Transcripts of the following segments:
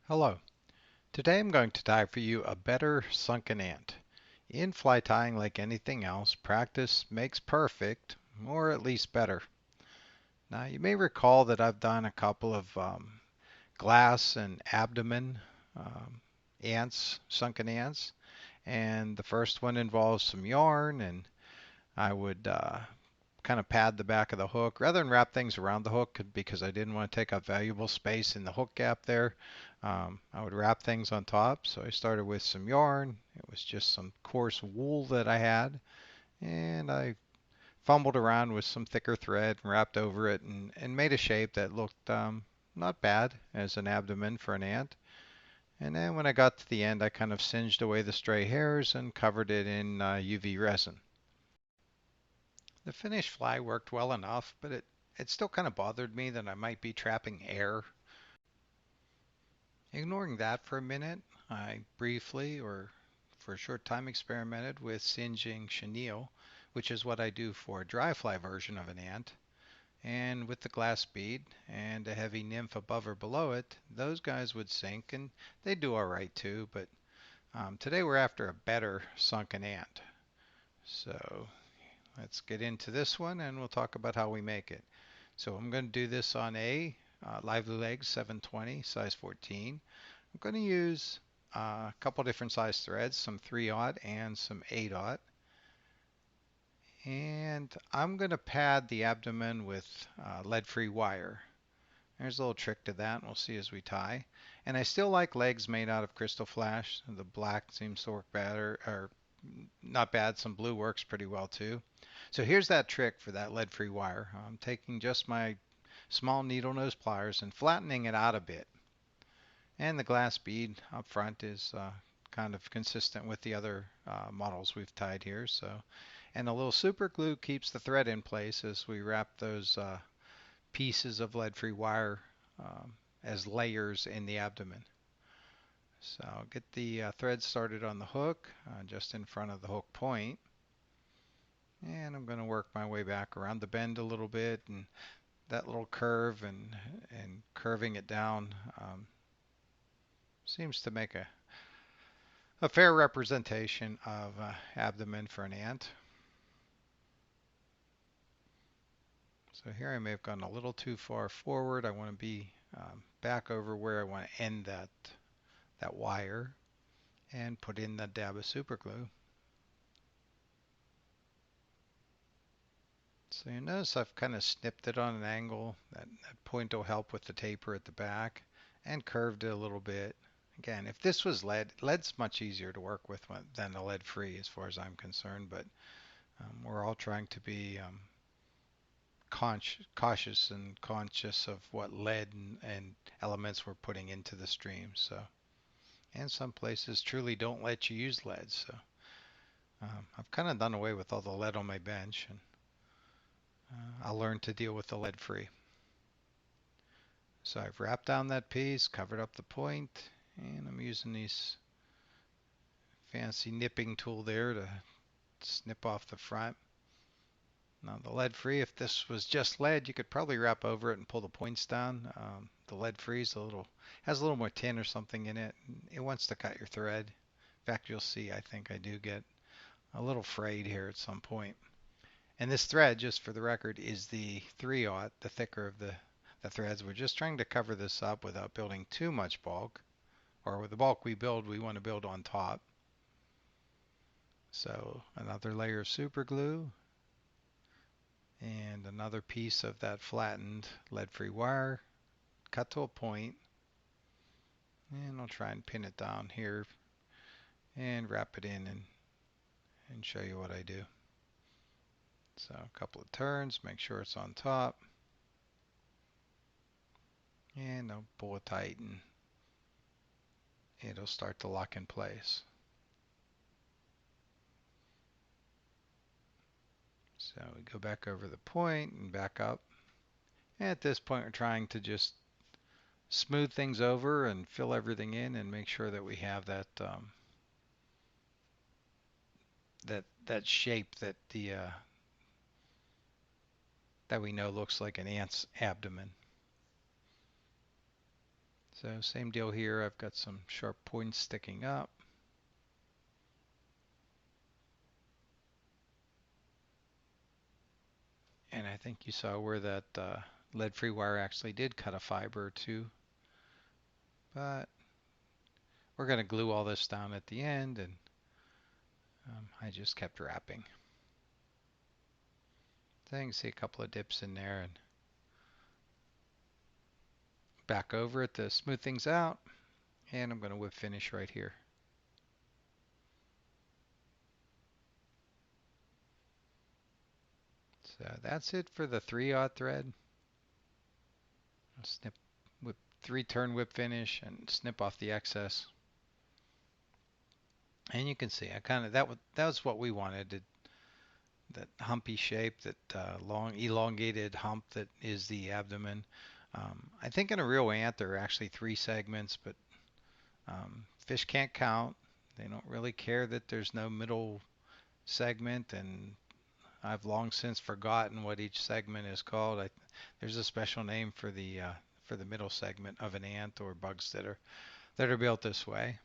Hello. Today I'm going to tie for you a better sunken ant. In fly tying, like anything else, practice makes perfect, or at least better. Now, you may recall that I've done a couple of glass and abdomen um, ants, sunken ants, and the first one involves some yarn, and I would kind of pad the back of the hook rather than wrap things around the hook because I didn't want to take up valuable space in the hook gap there. I would wrap things on top. So I started with some yarn. It was just some coarse wool that I had, and I fumbled around with some thicker thread and wrapped over it and made a shape that looked not bad as an abdomen for an ant. And then when I got to the end, I kind of singed away the stray hairs and covered it in UV resin. The finished fly worked well enough, but it still kind of bothered me that I might be trapping air. Ignoring that for a minute, I briefly or for a short time experimented with singeing chenille, which is what I do for a dry fly version of an ant. And with the glass bead and a heavy nymph above or below it, those guys would sink and they do all right too. But today we're after a better sunken ant. So let's get into this one and we'll talk about how we make it. So I'm going to do this on a Lively Legz 720 size 14. I'm going to use a couple different size threads, some 3/0 and some 8/0. And I'm going to pad the abdomen with lead-free wire. There's a little trick to that, and we'll see as we tie. And I still like Legz made out of Krystal Flash. The black seems to work better, or not bad. Some blue works pretty well too. So here's that trick for that lead-free wire. I'm taking just my small needle nose pliers and flattening it out a bit. And the glass bead up front is kind of consistent with the other models we've tied here. And a little super glue keeps the thread in place as we wrap those pieces of lead-free wire as layers in the abdomen. So I'll get the thread started on the hook just in front of the hook point. And I'm going to work my way back around the bend a little bit, and that little curve and curving it down seems to make a fair representation of abdomen for an ant. So here I may have gone a little too far forward. I want to be back over where I want to end that wire and put in the dab of super glue. So you notice I've kind of snipped it on an angle. That point will help with the taper at the back, and curved it a little bit. Again, if this was lead's much easier to work with than a lead-free as far as I'm concerned, but we're all trying to be cautious and conscious of what lead and elements we're putting into the stream. So, and some places truly don't let you use lead. So I've kind of done away with all the lead on my bench, and I'll learn to deal with the lead free. So I've wrapped down that piece, covered up the point, and I'm using these fancy nipping tool there to snip off the front. Now the lead free, if this was just lead, you could probably wrap over it and pull the points down. The lead free is has a little more tin or something in it. It wants to cut your thread. In fact, you'll see, I think I do get a little frayed here at some point. And this thread, just for the record, is the 3/0, the thicker of the threads. We're just trying to cover this up without building too much bulk. Or with the bulk we build, we want to build on top. So another layer of super glue and another piece of that flattened lead-free wire cut to a point, and I'll try and pin it down here and wrap it in and show you what I do. So a couple of turns, make sure it's on top, and I'll pull it tight and it'll start to lock in place. So we go back over the point and back up. And at this point we're trying to just smooth things over and fill everything in and make sure that we have that shape that that we know looks like an ant's abdomen. So same deal here. I've got some sharp points sticking up. And I think you saw where that lead-free wire actually did cut a fiber or two. But we're going to glue all this down at the end, and I just kept wrapping. So you can see a couple of dips in there, and back over it to smooth things out. And I'm going to whip finish right here. So that's it for the 3/0 thread. I'll snip, whip, 3-turn whip finish, and snip off the excess. And you can see, I kind of that was what we wanted. That humpy shape, that long elongated hump that is the abdomen. I think in a real ant there are actually 3 segments, but fish can't count. They don't really care that there's no middle segment, and I've long since forgotten what each segment is called. There's a special name for the middle segment of an ant or bugs that are built this way.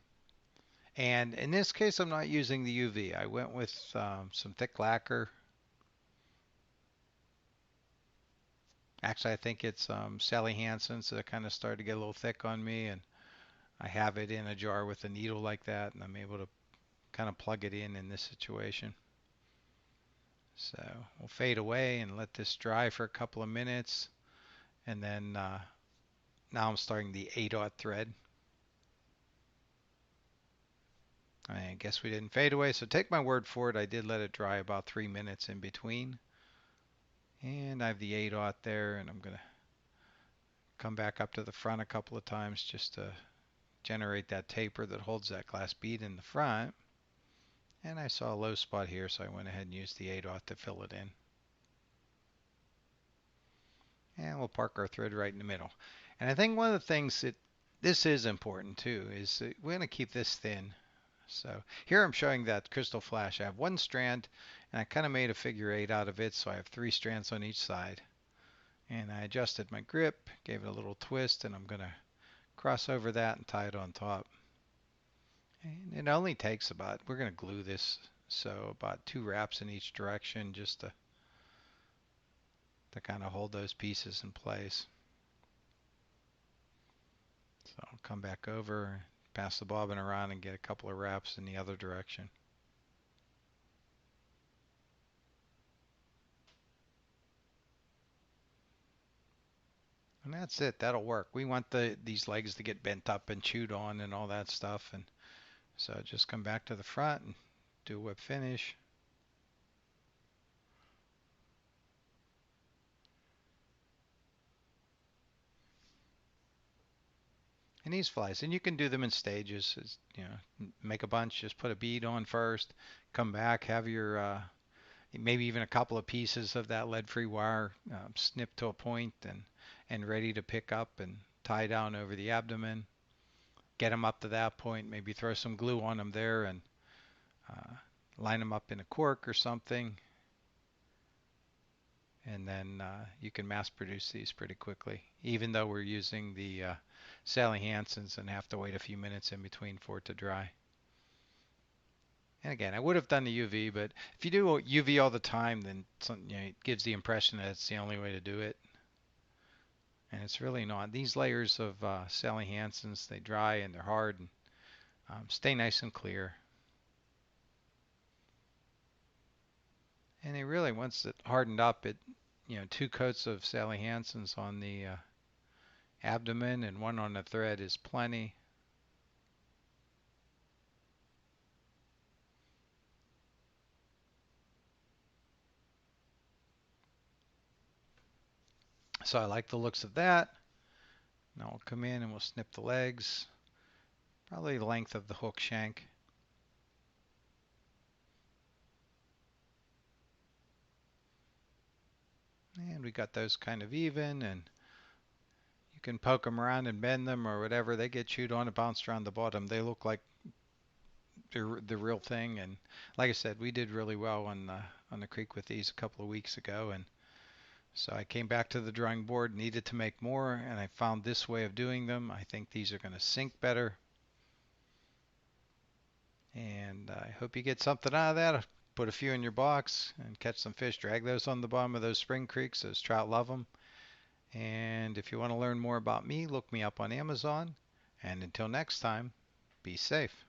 And in this case, I'm not using the UV. I went with some thick lacquer. Actually, I think it's Sally Hansen, so it kind of started to get a little thick on me, and I have it in a jar with a needle like that, and I'm able to kind of plug it in this situation. So we'll fade away and let this dry for a couple of minutes, and then now I'm starting the 8/0 thread. I guess we didn't fade away, so take my word for it. I did let it dry about 3 minutes in between. And I have the 8/0 there, and I'm going to come back up to the front a couple of times just to generate that taper that holds that glass bead in the front. And I saw a low spot here, so I went ahead and used the 8/0 to fill it in. And we'll park our thread right in the middle. And I think one of the things that this is important too is that we're going to keep this thin. So here I'm showing that Krystal Flash. I have 1 strand, and I kind of made a figure 8 out of it, so I have 3 strands on each side. And I adjusted my grip, gave it a little twist, and I'm going to cross over that and tie it on top. And it only takes about, we're going to glue this, so about 2 wraps in each direction just to kind of hold those pieces in place. So I'll come back over, pass the bobbin around, and get a couple of wraps in the other direction. And that's it. That'll work. We want these legs to get bent up and chewed on and all that stuff. And so just come back to the front and do a whip finish. And these flies, and you can do them in stages. You know, make a bunch, just put a bead on first, come back, have your maybe even a couple of pieces of that lead-free wire snipped to a point and ready to pick up and tie down over the abdomen. Get them up to that point, maybe throw some glue on them there and uh, line them up in a cork or something. And then you can mass produce these pretty quickly, even though we're using the Sally Hansen's and have to wait a few minutes in between for it to dry. And again, I would have done the UV, but if you do UV all the time, then it gives the impression that it's the only way to do it. And it's really not. These layers of Sally Hansen's, they dry and they're hard and stay nice and clear. And they really, once it hardened up, 2 coats of Sally Hansen's on the abdomen and 1 on the thread is plenty. So I like the looks of that. Now we'll come in and we'll snip the legs, probably the length of the hook shank. And we got those kind of even, and you can poke them around and bend them or whatever. They get chewed on and bounced around the bottom. They look like they're the real thing. And like I said, we did really well on the creek with these a couple of weeks ago, and So I came back to the drawing board, needed to make more, and I found this way of doing them. I think these are going to sink better. And I hope you get something out of that. Put a few in your box and catch some fish. Drag those on the bottom of those spring creeks. Those trout love them. And if you want to learn more about me, look me up on Amazon. And until next time, be safe.